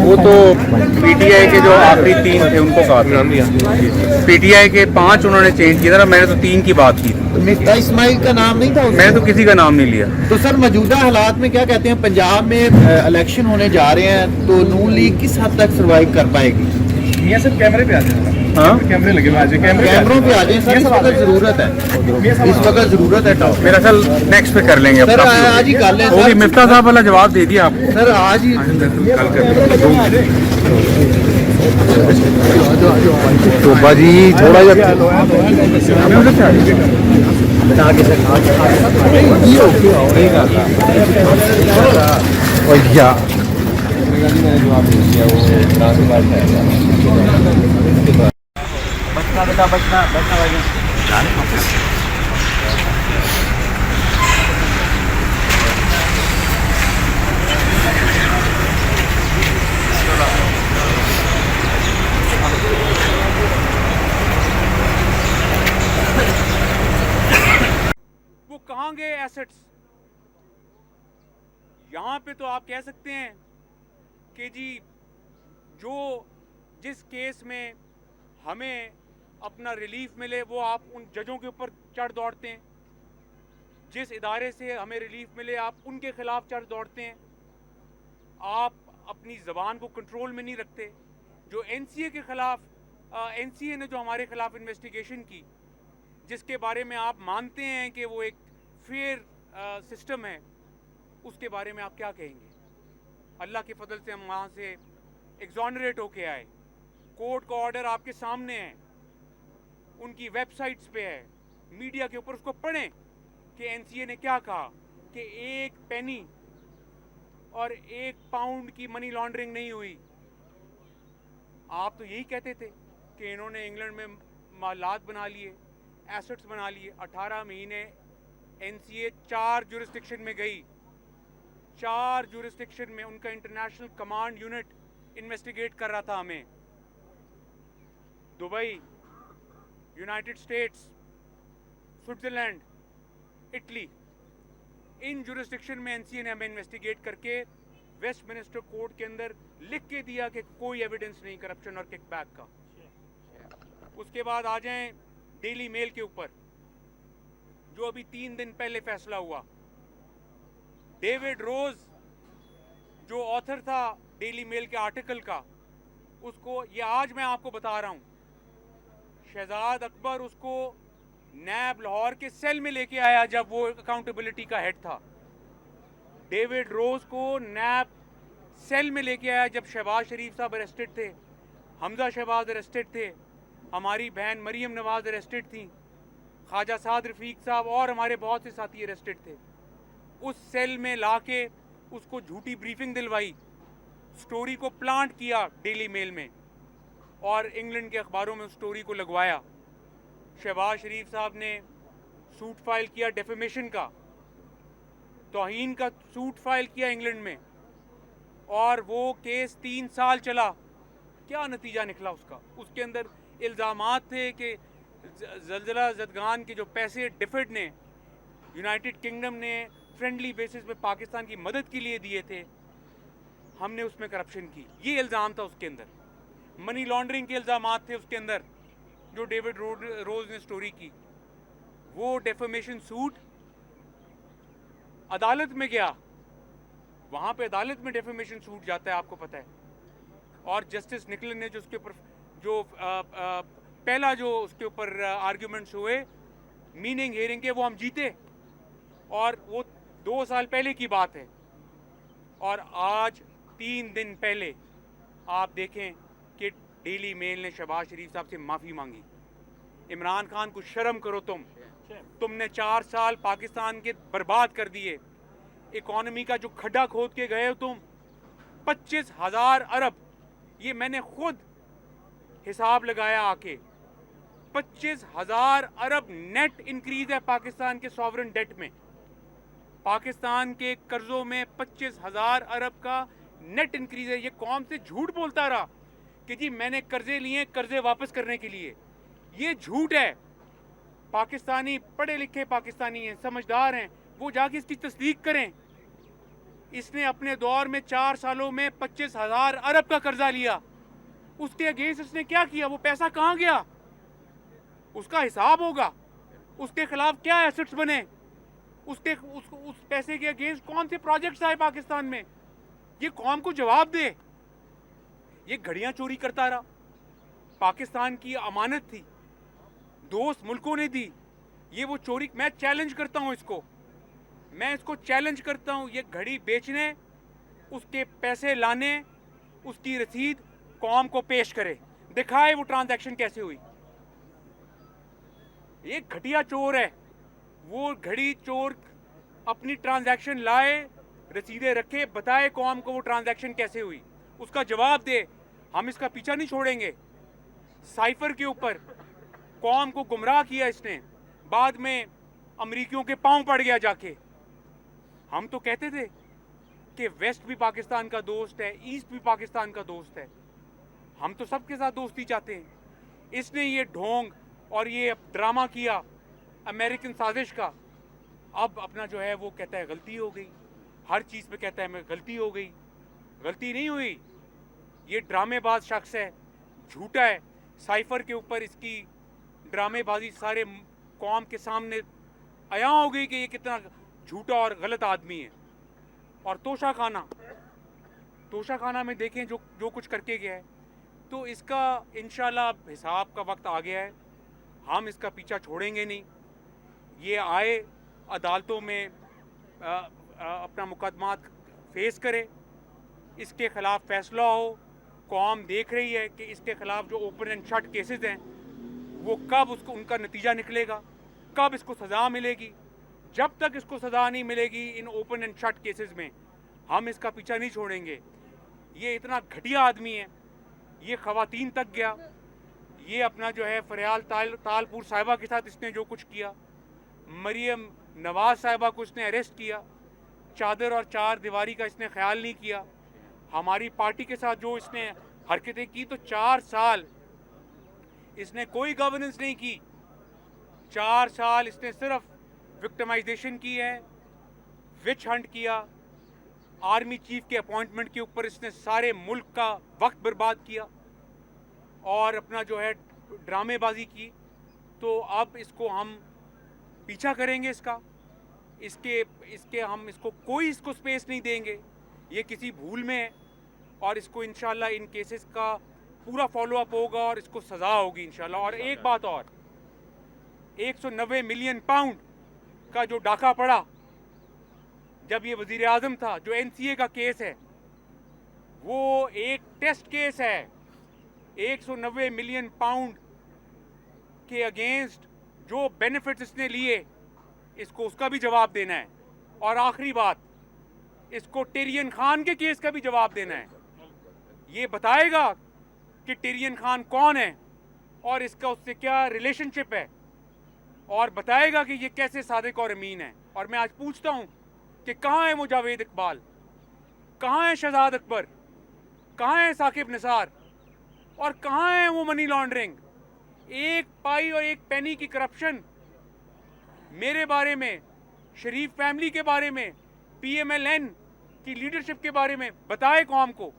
वो तो पीटीआई के जो आखिरी 3 थे उनको कहा था। पीटीआई के 5 उन्होंने चेंज किया था, मैंने तो 3 की बात की थी। मिफ्ता इस्माइल का नाम नहीं था उसमें? मैंने तो किसी का नाम नहीं लिया। तो सर मौजूदा हालात में क्या कहते हैं, पंजाब में इलेक्शन होने जा रहे हैं तो नून लीग किस हद तक सर्वाइव कर पाएगी? ये सब कैमरे पे आ जाए। हाँ, कैमरे लगे हुए आज कैमरों पे आ जाए सर, इस वक्त जरूरत है, इस वक्त जरूरत है टॉप। मेरा ख्याल नेक्स्ट पे कर लेंगे सर अपना। आज ही कर लें वो भी सर। मिफ्ता साहब वाला जवाब दे दिया आपको। सर आज ही कल कर तो बाजी थोड़ा या वो कहाँ गए एसेट्स? यहाँ पे तो आप कह सकते हैं कि जी जो जिस केस में हमें अपना रिलीफ मिले वो आप उन जजों के ऊपर चढ़ दौड़ते हैं, जिस इदारे से हमें रिलीफ मिले आप उनके खिलाफ चढ़ दौड़ते हैं। आप अपनी ज़बान को कंट्रोल में नहीं रखते। जो एनसीए के खिलाफ एनसीए ने जो हमारे खिलाफ इन्वेस्टिगेशन की, जिसके बारे में आप मानते हैं कि वो एक फेयर सिस्टम है, उसके बारे में आप क्या कहेंगे? अल्लाह के फजल से हम वहाँ से एग्जॉनरेट होके आए। कोर्ट का ऑर्डर आपके सामने है, उनकी वेबसाइट्स पे है, मीडिया के ऊपर उसको पढ़ें कि एनसीए ने क्या कहा कि 1 पेनी और 1 पाउंड की मनी लॉन्ड्रिंग नहीं हुई। आप तो यही कहते थे कि इन्होंने इंग्लैंड में मालात बना लिए, एसेट्स बना लिए। 18 महीने एनसीए 4 जुरिस्डिक्शन में गई, 4 जुरिस्डिक्शन में उनका इंटरनेशनल कमांड यूनिट इन्वेस्टिगेट कर रहा था हमें। Dubai, United States, Switzerland, Italy, इन जुरिस्डिक्शन में एनसीए ने हमें इन्वेस्टिगेट करके वेस्टमिनिस्टर कोर्ट के अंदर लिख के दिया कि कोई एविडेंस नहीं करप्शन और किकबैक का। उसके बाद आ जाएं डेली मेल के ऊपर, जो अभी 3 दिन पहले फैसला हुआ। डेविड रोज जो ऑथर था डेली मेल के आर्टिकल का, उसको ये आज मैं आपको बता रहा हूं, शहजाद अकबर उसको नैब लाहौर के सेल में लेके आया जब वो अकाउंटेबिलिटी का हेड था। डेविड रोज को नैब सेल में लेके आया जब शहबाज शरीफ साहब अरेस्टेड थे, हमजा शहबाज अरेस्टेड थे, हमारी बहन मरियम नवाज अरेस्टेड थी, ख्वाजा साद रफीक साहब और हमारे बहुत से साथी अरेस्टेड थे। उस सेल में लाके उसको झूठी ब्रीफिंग दिलवाई, स्टोरी को प्लांट किया डेली मेल में और इंग्लैंड के अखबारों में उस स्टोरी को लगवाया। शहबाज शरीफ साहब ने सूट फाइल किया डेफेमेशन का, तौहीन का सूट फाइल किया इंग्लैंड में, और वो केस 3 साल चला। क्या नतीजा निकला उसका? उसके अंदर इल्ज़ामात थे कि ज़लज़ला ज़दगान के जो पैसे डिफिड ने, यूनाइटेड किंगडम ने फ्रेंडली बेसिस पे पाकिस्तान की मदद के लिए दिए थे, हमने उसमें करप्शन की, ये इल्ज़ाम था उसके अंदर। मनी लॉन्ड्रिंग के इल्ज़ामात थे उसके अंदर जो डेविड रोज ने स्टोरी की। वो डेफेमेशन सूट अदालत में गया, वहाँ पे अदालत में डेफेमेशन सूट जाता है, आपको पता है। और जस्टिस निकलन ने जो उसके ऊपर जो पहला जो उसके ऊपर आर्ग्यूमेंट्स हुए मीनिंग हेयरिंग के, वो हम जीते, और वो 2 साल पहले की बात है। और आज 3 दिन पहले आप देखें कि डेली मेल ने शहबाज शरीफ साहब से माफ़ी मांगी। इमरान खान को शर्म करो तुमने 4 साल पाकिस्तान के बर्बाद कर दिए। इकोनॉमी का जो खड्डा खोद के गए हो तुम, 25,000 अरब, ये मैंने खुद हिसाब लगाया आके, 25,000 अरब नेट इंक्रीज है पाकिस्तान के सॉवरेन डेट में। पाकिस्तान के कर्जों में 25,000 अरब का नेट इंक्रीज है। ये कौम से झूठ बोलता रहा कि जी मैंने कर्जे लिए कर्जे वापस करने के लिए, ये झूठ है। पाकिस्तानी पढ़े लिखे पाकिस्तानी हैं, समझदार हैं, वो जाके इसकी तस्दीक करें। इसने अपने दौर में 4 सालों में 25,000 अरब का कर्जा लिया। उसके अगेंस्ट इसने क्या किया? वो पैसा कहाँ गया? उसका हिसाब होगा। उसके खिलाफ क्या एसेट्स बने, उस पैसे के अगेंस्ट कौन से प्रोजेक्ट्स आए पाकिस्तान में, ये कौम को जवाब दे। ये घड़ियां चोरी करता रहा, पाकिस्तान की अमानत थी, दोस्त मुल्कों ने दी, ये वो चोरी। मैं चैलेंज करता हूं इसको, मैं इसको चैलेंज करता हूं, ये घड़ी बेचने, उसके पैसे लाने, उसकी रसीद कौम को पेश करे, दिखाए वो ट्रांजैक्शन कैसे हुई। ये घटिया चोर है, वो घड़ी चोर अपनी ट्रांजैक्शन लाए, रसीदें रखे, बताए कौम को वो ट्रांजैक्शन कैसे हुई, उसका जवाब दे। हम इसका पीछा नहीं छोड़ेंगे। साइफर के ऊपर कौम को गुमराह किया इसने, बाद में अमरीकियों के पांव पड़ गया जाके। हम तो कहते थे कि वेस्ट भी पाकिस्तान का दोस्त है, ईस्ट भी पाकिस्तान का दोस्त है, हम तो सबके साथ दोस्ती चाहते हैं। इसने ये ढोंग और ये ड्रामा किया अमेरिकन साजिश का। अब अपना जो है वो कहता है गलती हो गई, हर चीज़ पे कहता है मैं गलती हो गई। गलती नहीं हुई, ये ड्रामेबाज शख्स है, झूठा है। साइफर के ऊपर इसकी ड्रामेबाजी सारे कौम के सामने आया हो गई कि ये कितना झूठा और गलत आदमी है। और तोशा खाना में देखें जो कुछ करके गया है, तो इसका इंशाल्लाह हिसाब का वक्त आ गया है। हम इसका पीछा छोड़ेंगे नहीं। ये आए अदालतों में अपना मुकदमा फेस करे, इसके खिलाफ फैसला हो। कौम देख रही है कि इसके खिलाफ जो ओपन एंड शट केसेस हैं वो कब उनका नतीजा निकलेगा, कब इसको सज़ा मिलेगी। जब तक इसको सज़ा नहीं मिलेगी in open and shut cases में, हम इसका पीछा नहीं छोड़ेंगे। ये इतना घटिया आदमी है, ये ख़वातीन तक गया, ये अपना जो है फरियाल तालपुर साहिबा के साथ इसने जो कुछ किया, मरियम नवाज साहिबा को इसने अरेस्ट किया, चादर और चार दीवारी का इसने ख्याल नहीं किया। हमारी पार्टी के साथ जो इसने हरकतें की, तो 4 साल इसने कोई गवर्नेंस नहीं की। 4 साल इसने सिर्फ विक्टिमाइजेशन की है, विच हंट किया, आर्मी चीफ के अपॉइंटमेंट के ऊपर इसने सारे मुल्क का वक्त बर्बाद किया और अपना जो है ड्रामेबाजी की। तो अब इसको हम पीछा करेंगे इसके हम इसको कोई स्पेस नहीं देंगे। ये किसी भूल में है और इसको इंशाल्लाह इन केसेस का पूरा फॉलो अप होगा और इसको सज़ा होगी इंशाल्लाह। और एक बात और, 190 मिलियन पाउंड का जो डाका पड़ा जब ये वज़ीर आज़म था, जो NCA का केस है, वो एक टेस्ट केस है। 190 मिलियन पाउंड के अगेंस्ट जो बेनिफिट्स इसने लिए, इसको उसका भी जवाब देना है। और आखिरी बात, इसको टिरियन खान के केस का भी जवाब देना है। ये बताएगा कि टिरियन खान कौन है और इसका उससे क्या रिलेशनशिप है, और बताएगा कि ये कैसे सादिक और अमीन है। और मैं आज पूछता हूँ कि कहाँ है वो जावेद इकबाल, कहाँ है शहजाद अकबर, कहाँ है साकिब निसार, और कहाँ है वो मनी लॉन्ड्रिंग। एक पाई और एक पेनी की करप्शन मेरे बारे में, शरीफ फैमिली के बारे में, PMLN की लीडरशिप के बारे में बताए कौम को।